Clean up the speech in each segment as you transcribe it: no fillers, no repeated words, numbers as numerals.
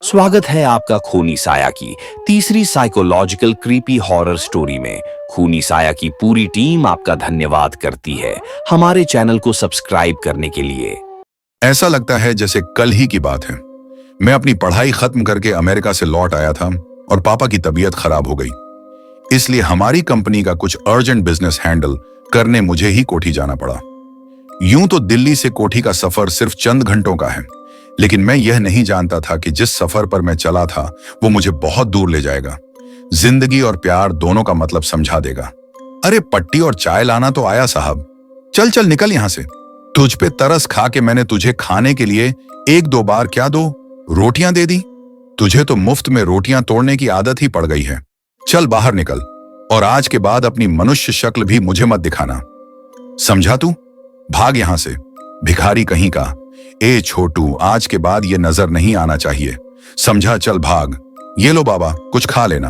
स्वागत है आपका खूनी साया की तीसरी साइकोलॉजिकल क्रीपी हॉरर स्टोरी में। खूनी साया की पूरी टीम आपका धन्यवाद करती है हमारे चैनल को सब्सक्राइब करने के लिए। ऐसा लगता है जैसे कल ही की बात है। मैं अपनी पढ़ाई खत्म करके अमेरिका से लौट आया था और पापा की तबीयत खराब हो गई। इसलिए हमारी कंपनी का कुछ अर्जेंट बिजनेस हैंडल करने मुझे ही कोठी जाना पड़ा। यूं तो दिल्ली से कोठी का सफर सिर्फ चंद घंटों का है, लेकिन मैं यह नहीं जानता था कि जिस सफर पर मैं चला था वो मुझे बहुत दूर ले जाएगा। जिंदगी और प्यार दोनों का मतलब समझा देगा। अरे पट्टी और चाय लाना तो आया साहब। चल चल निकल यहां से। तुझ पे तरस खा के मैंने तुझे खाने के लिए एक दो बार क्या दो रोटियां दे दी। तुझे तो मुफ्त में रोटियां तोड़ने की आदत ही पड़ गई है। चल बाहर निकल और आज के बाद अपनी मनुष्य शक्ल भी मुझे मत दिखाना, समझा तू? भाग यहां से, भिखारी कहीं का। ए छोटू, आज के बाद ये नजर नहीं आना चाहिए, समझा? चल भाग। ये लो बाबा, कुछ खा लेना।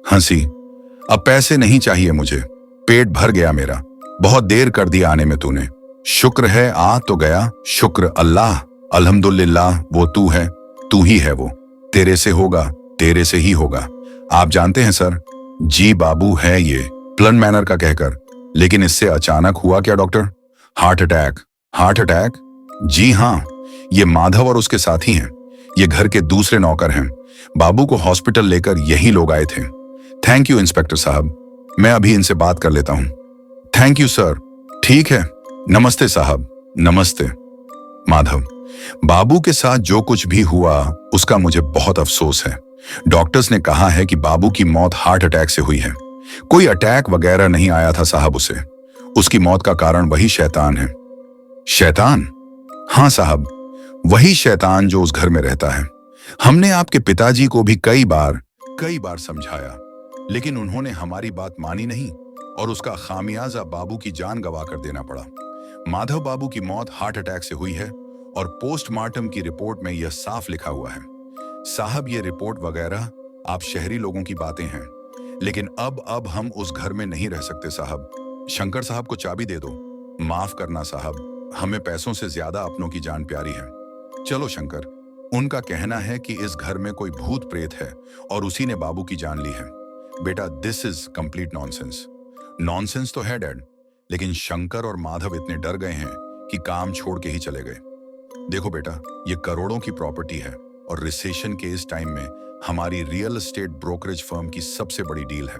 हंसी, अब पैसे नहीं चाहिए मुझे, पेट भर गया मेरा। बहुत देर कर दिया आने में तूने। शुक्र है आ तो गया, शुक्र अल्लाह, अल्हम्दुलिल्लाह। वो तू है, तू ही है वो। तेरे से होगा, तेरे से ही होगा। आप जानते हैं सर? जी बाबू है ये, प्लन मैनर का कहकर। लेकिन इससे अचानक हुआ क्या doctor? Heart attack. Heart attack? जी हाँ, ये माधव और उसके साथी हैं। ये घर के दूसरे नौकर हैं। बाबू को हॉस्पिटल लेकर यही लोग आए थे। थैंक यू इंस्पेक्टर साहब, मैं अभी इनसे बात कर लेता हूं। Thank you sir. ठीक है, नमस्ते साहब। नमस्ते। माधव, बाबू के साथ जो कुछ भी हुआ उसका मुझे बहुत अफसोस है। डॉक्टर्स ने कहा है कि बाबू की मौत हार्ट अटैक से हुई है। कोई अटैक वगैरह नहीं आया था साहब उसे। उसकी मौत का कारण वही शैतान है। शैतान? हाँ साहब, वही शैतान जो उस घर में रहता है। हमने आपके पिताजी को भी कई बार समझाया, लेकिन उन्होंने हमारी बात मानी नहीं और उसका खामियाजा बाबू की जान गवा कर देना पड़ा। माधव बाबू की मौत हार्ट अटैक से हुई है और पोस्टमार्टम की रिपोर्ट में यह साफ लिखा हुआ है। साहब, ये रिपोर्ट वगैरह आप शहरी लोगों की बातें हैं, लेकिन अब हम उस घर में नहीं रह सकते साहब। शंकर साहब को चाबी दे दो। माफ करना साहब, हमें पैसों से ज्यादा अपनों की जान प्यारी है। चलो शंकर, उनका कहना है कि इस घर में कोई भूत प्रेत है और उसी ने बाबू की जान ली है। बेटा, this is complete nonsense. Nonsense तो है डैड, लेकिन शंकर और माधव इतने डर गए हैं कि काम छोड़ के ही चले गए। देखो बेटा, ये करोड़ों की प्रॉपर्टी है और रिसेशन के इस टाइम में हमारी रियल एस्टेट ब्रोकरेज फर्म की सबसे बड़ी डील है।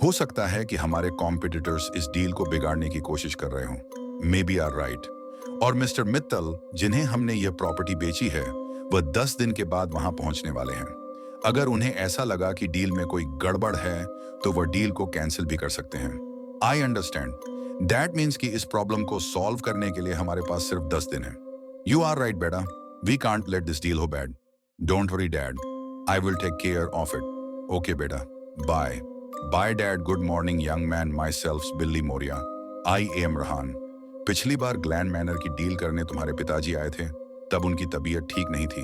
हो सकता है कि हमारे कॉम्पिटिटर्स इस डील को बिगाड़ने की कोशिश कर रहे हों। Maybe are right. और मिस्टर मित्तल, जिन्हें हमने यह प्रॉपर्टी बेची है, वह 10 दिन के बाद वहां पहुंचने वाले हैं। अगर उन्हें ऐसा लगा कि डील में कोई गड़बड़ है तो वह डील को कैंसिल भी कर सकते हैं। I understand. दैट मीन्स कि इस प्रॉब्लम को सॉल्व करने के लिए हमारे पास सिर्फ 10 दिन है। यू आर राइट बेटा, we can't let this deal go bad. Don't worry dad, I will take care of it. Okay बेटा, bye. Bye dad, good morning young man, myself Billimoria. I am Rahan. पिछली बार grand manor की डील करने तुम्हारे पिताजी आए थे, तब उनकी तबीयत ठीक नहीं थी।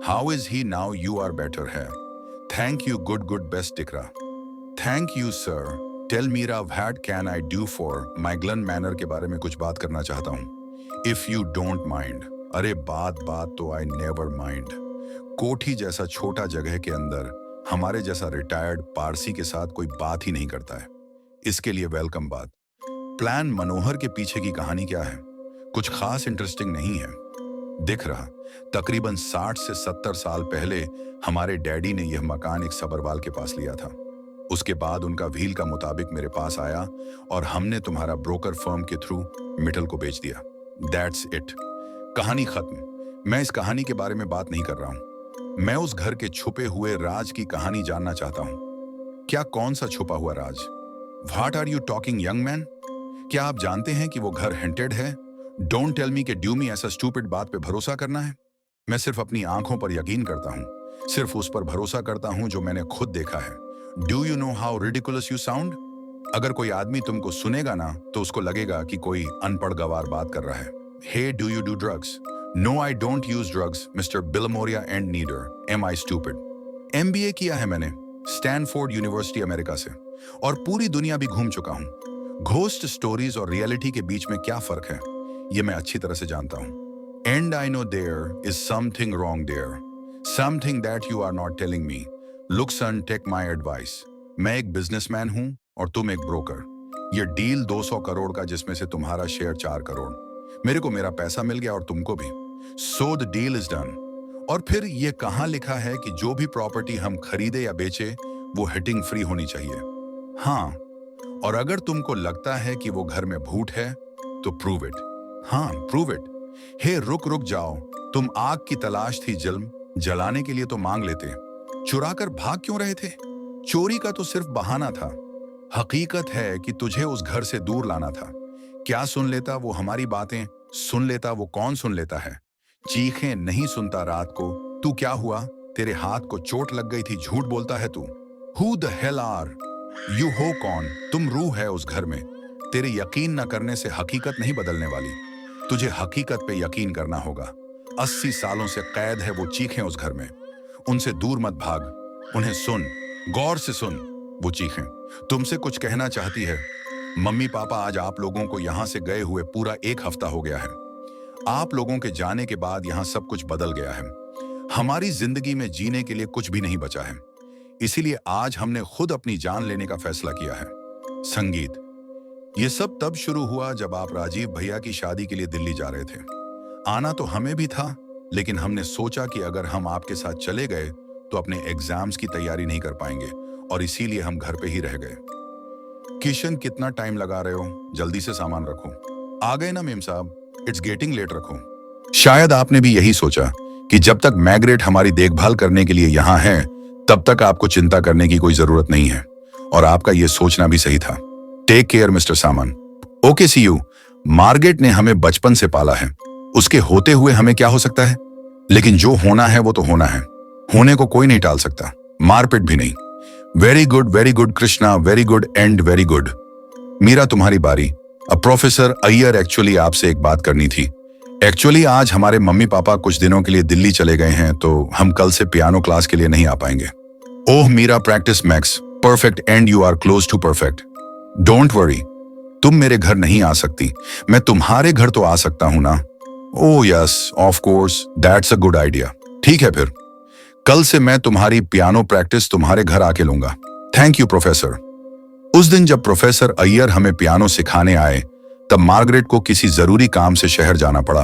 How is he now? You are better है। थैंक यू, गुड बेस्ट टिकरा। Thank you sir. Tell Meera, what can I do for my grand manor के बारे में कुछ बात करना चाहता हूँ, इफ यू डोंट माइंड। अरे बात तो आई नेवर माइंड। कोठी जैसा छोटा जगह के अंदर हमारे जैसा रिटायर्ड पारसी के साथ कोई बात ही नहीं करता है। इसके लिए वेलकम बात। प्लान मनोहर के पीछे की कहानी क्या है? कुछ खास इंटरेस्टिंग नहीं है। दिख रहा, तकरीबन 60 से 70 साल पहले हमारे डैडी ने यह मकान एक सबरवाल के पास लिया था। उसके बाद उनका व्हील का मुताबिक मेरे पास आया और हमने तुम्हारा ब्रोकर फर्म के थ्रू मिटल को बेच दिया। दैट्स इट, कहानी खत्म। मैं इस कहानी के बारे में बात नहीं कर रहा हूं। मैं उस घर के छुपे हुए राज की कहानी जानना चाहता हूं। क्या? कौन सा छुपा हुआ राज? What are you talking young man? क्या आप जानते हैं कि वो घर हेंटेड है? डोंट टेल मी कि ड्यूमी ऐसा स्टूपिड बात पे भरोसा करना है। मैं सिर्फ अपनी आंखों पर यकीन करता हूं, सिर्फ उस पर भरोसा करता हूं जो मैंने खुद देखा है। Do you know how ridiculous you sound? अगर कोई आदमी तुमको सुनेगा ना तो उसको लगेगा कि कोई अनपढ़ गवार बात कर रहा है। Hey, do you do drugs? No, I don't use drugs, Mr. Billamoria, and neither am I stupid. MBA किया है मैंने स्टैनफोर्ड यूनिवर्सिटी अमेरिका से और पूरी दुनिया भी घूम चुका हूं। घोस्ट स्टोरीज और रियलिटी के बीच में क्या फर्क है, ये मैं अच्छी तरह से जानता हूं। And I know there is something wrong there. Something that you are not telling me. Look son, take my advice. मैं एक बिजनेसमैन हूं और तुम एक ब्रोकर। ये डील 200 करोड़ का, जिसमें से तुम्हारा शेयर 4 करोड़। मेरे को मेरा पैसा मिल गया और तुमको भी। So the deal is done. और फिर ये कहां लिखा है कि जो भी प्रॉपर्टी हम खरीदे या बेचे वो हिटिंग फ्री होनी चाहिए? हाँ, और अगर तुमको लगता है कि वो घर में भूत है तो प्रूव इट। हाँ, प्रूव इट। हे रुक रुक जाओ, तुम आग की तलाश थी जिल्म, जलाने के लिए तो मांग लेते। चुरा कर भाग क्यों रहे थे? चोरी का तो सिर्फ बहाना था। हकीकत है कि तुझे उस घर से दूर लाना था। क्या सुन लेता वो हमारी बातें? सुन लेता वो कौन सुन लेता है? चीखें नहीं सुनता रात को। तू क्या हुआ? तेरे हाथ को चोट लग गई थी, झूठ बोलता है तू। Who the hell are you? हो कौन? तुम रूह है उस घर में। तेरे यकीन न करने से हकीकत नहीं बदलने वाली। तुझे हकीकत पे यकीन करना होगा। 80 सालों से कैद है वो चीखें उस घर में। उनसे दूर मत भाग, उन्हें सुन, गौर से सुन। वो चीखें तुमसे कुछ कहना चाहती है। मम्मी पापा, आज आप लोगों को यहां से गए हुए पूरा 1 हफ्ता हो गया है। आप लोगों के जाने के बाद यहां सब कुछ बदल गया है। हमारी जिंदगी में जीने के लिए कुछ भी नहीं बचा है। इसीलिए आज हमने खुद अपनी जान लेने का फैसला किया है। संगीत, ये सब तब शुरू हुआ जब आप राजीव भैया की शादी के लिए दिल्ली जा रहे थे। आना तो हमें भी था, लेकिन हमने सोचा कि अगर हम आपके साथ चले गए तो अपने एग्जाम्स की तैयारी नहीं कर पाएंगे, और इसीलिए हम घर पे ही रह गए। किशन, कितना टाइम लगा रहे हो? जल्दी से सामान रखो। आ गए ना मेम साहब, इट्स गेटिंग लेट। रखो। शायद आपने भी यही सोचा कि जब तक मैग्रेट हमारी देखभाल करने के लिए यहाँ है तब तक आपको चिंता करने की कोई जरूरत नहीं है, और आपका यह सोचना भी सही था। टेक केयर मिस्टर सामान। Okay, see you. मार्गरेट ने हमें बचपन से पाला है, उसके होते हुए हमें क्या हो सकता है? लेकिन जो होना है वो तो होना है। होने को कोई नहीं टाल सकता, मारपीट भी नहीं। Very good Krishna, very good and very good. Meera, तुम्हारी बारी। अब प्रोफेसर अय्यर, एक्चुअली आपसे एक बात करनी थी। एक्चुअली आज हमारे मम्मी पापा कुछ दिनों के लिए दिल्ली चले गए हैं, तो हम कल से पियानो क्लास के लिए नहीं आ पाएंगे। Oh Meera, practice makes perfect and you are close to perfect. Don't worry, तुम मेरे घर नहीं आ सकती, मैं तुम्हारे घर तो आ सकता हूं ना। Oh yes, of course, that's a good idea. ठीक है, फिर कल से मैं तुम्हारी पियानो प्रैक्टिस तुम्हारे घर आके लूंगा। Thank you professor. उस दिन जब प्रोफेसर अय्यर हमें पियानो सिखाने आए तब मार्गरेट को किसी जरूरी काम से शहर जाना पड़ा,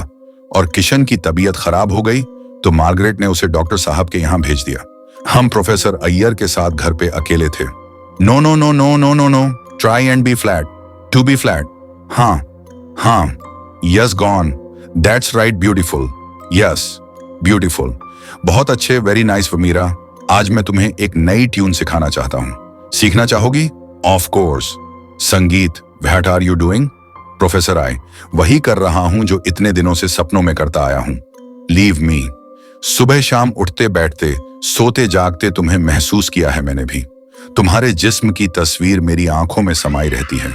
और किशन की तबीयत खराब हो गई तो मार्गरेट ने उसे डॉक्टर साहब के यहाँ भेज दिया। हम प्रोफेसर अय्यर के साथ घर पे अकेले थे। No no no no no no no, try and be flat, to be flat. हाँ हाँ, yes, gone, that's right, beautiful, yes, beautiful. बहुत अच्छे, वेरी नाइस मीरा। आज मैं तुम्हें एक नई ट्यून सिखाना चाहता हूँ। सीखना चाहोगी? Of course. Sangeet, what are you doing? Professor आए, वही कर रहा हूं जो इतने दिनों से सपनों में करता आया हूं। Leave me. सुबह शाम उठते बैठते, सोते जागते तुम्हें महसूस किया है मैंने भी। तुम्हारे जिस्म की तस्वीर मेरी आंखों में समाई रहती है।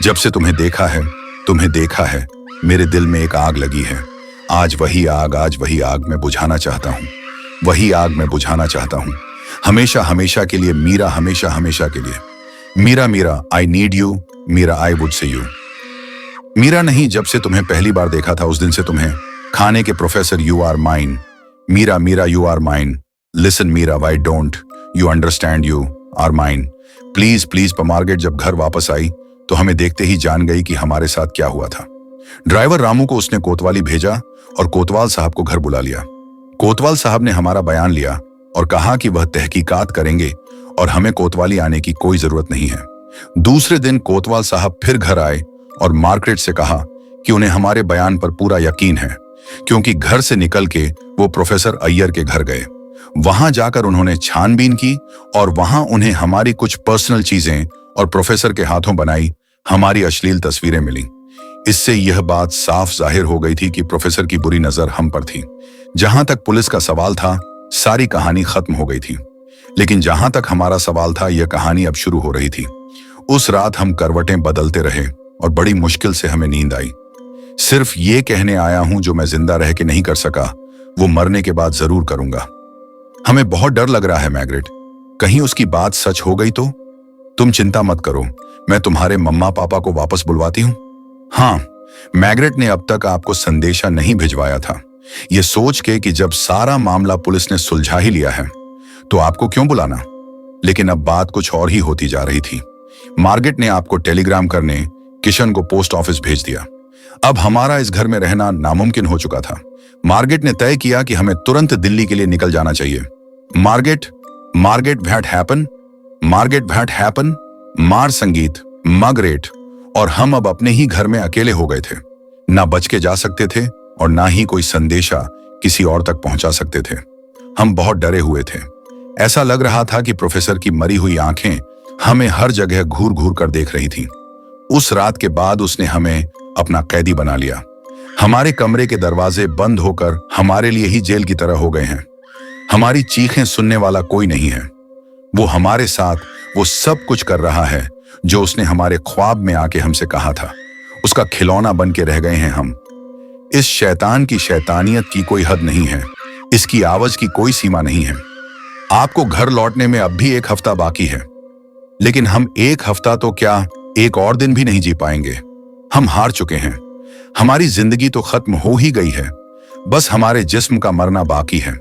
जब से तुम्हें देखा है, मेरे दिल में एक आग लगी है। आज वही आग मैं बुझाना चाहता हूँ। वही आग मैं बुझाना चाहता हूँ, हमेशा हमेशा के लिए मीरा, हमेशा हमेशा के लिए। Meera Meera, I need you. Meera, I would say you. Meera नहीं, जब से तुम्हें पहली बार देखा था उस दिन से तुम्हें खाने के professor, you are mine. Meera Meera, you are mine. Listen Meera, why don't you understand, you are mine. Please please. Margaret जब घर वापस आई तो हमें देखते ही जान गई कि हमारे साथ क्या हुआ था। ड्राइवर रामू को उसने कोतवाली भेजा और कोतवाल साहब को घर बुला लिया। कोतवाल साहब ने हमारा बयान लिया और कहा कि वह तहकीकात करेंगे और हमें कोतवाली आने की कोई जरूरत नहीं है। दूसरे दिन कोतवाल साहब फिर घर आए और मार्गरेट से कहा कि उन्हें हमारे बयान पर पूरा यकीन है, क्योंकि घर से निकल के वो प्रोफेसर अय्यर के घर गए। वहां जाकर उन्होंने छानबीन की और वहां उन्हें हमारी कुछ पर्सनल चीजें और प्रोफेसर के हाथों बनाई हमारी अश्लील तस्वीरें मिली। इससे यह बात साफ जाहिर हो गई थी कि प्रोफेसर की बुरी नजर हम पर थी। जहां तक पुलिस का सवाल था, सारी कहानी खत्म हो गई थी, लेकिन जहां तक हमारा सवाल था, यह कहानी अब शुरू हो रही थी। उस रात हम करवटें बदलते रहे और बड़ी मुश्किल से हमें नींद आई। सिर्फ ये कहने आया हूं, जो मैं जिंदा रह के नहीं कर सका वो मरने के बाद जरूर करूंगा। हमें बहुत डर लग रहा है मैग्रेट, कहीं उसकी बात सच हो गई तो? तुम चिंता मत करो, मैं तुम्हारे मम्मा पापा को वापस बुलवाती हूँ। हाँ, मैग्रेट ने अब तक आपको संदेशा नहीं भिजवाया था, ये सोच के कि जब सारा मामला पुलिस ने सुलझा ही लिया है तो आपको क्यों बुलाना। लेकिन अब बात कुछ और ही होती जा रही थी। मार्गेट ने आपको टेलीग्राम करने किशन को पोस्ट ऑफिस भेज दिया। अब हमारा इस घर में रहना नामुमकिन हो चुका था। मार्गेट ने तय किया कि हमें तुरंत दिल्ली के लिए निकल जाना चाहिए। Margaret what happen, Margaret what happen, मार संगीत, मार्गरेट और हम अब अपने ही घर में अकेले हो गए थे। ना बच के जा सकते थे और ना ही कोई संदेशा किसी और तक पहुंचा सकते थे। हम बहुत डरे हुए थे। ऐसा लग रहा था कि प्रोफेसर की मरी हुई आंखें हमें हर जगह घूर घूर कर देख रही थीं। उस रात के बाद उसने हमें अपना कैदी बना लिया। हमारे कमरे के दरवाजे बंद होकर हमारे लिए ही जेल की तरह हो गए हैं। हमारी चीखें सुनने वाला कोई नहीं है। वो हमारे साथ वो सब कुछ कर रहा है जो उसने हमारे ख्वाब में आके हमसे कहा था। उसका खिलौना बन के रह गए हैं हम। इस शैतान की शैतानियत की कोई हद नहीं है। इसकी आवाज की कोई सीमा नहीं है। आपको घर लौटने में अब भी 1 हफ्ता बाकी है, लेकिन हम 1 हफ्ता तो क्या 1 और दिन भी नहीं जी पाएंगे। हम हार चुके हैं। हमारी जिंदगी तो खत्म हो ही गई है। बस हमारे जिस्म का मरना बाकी है।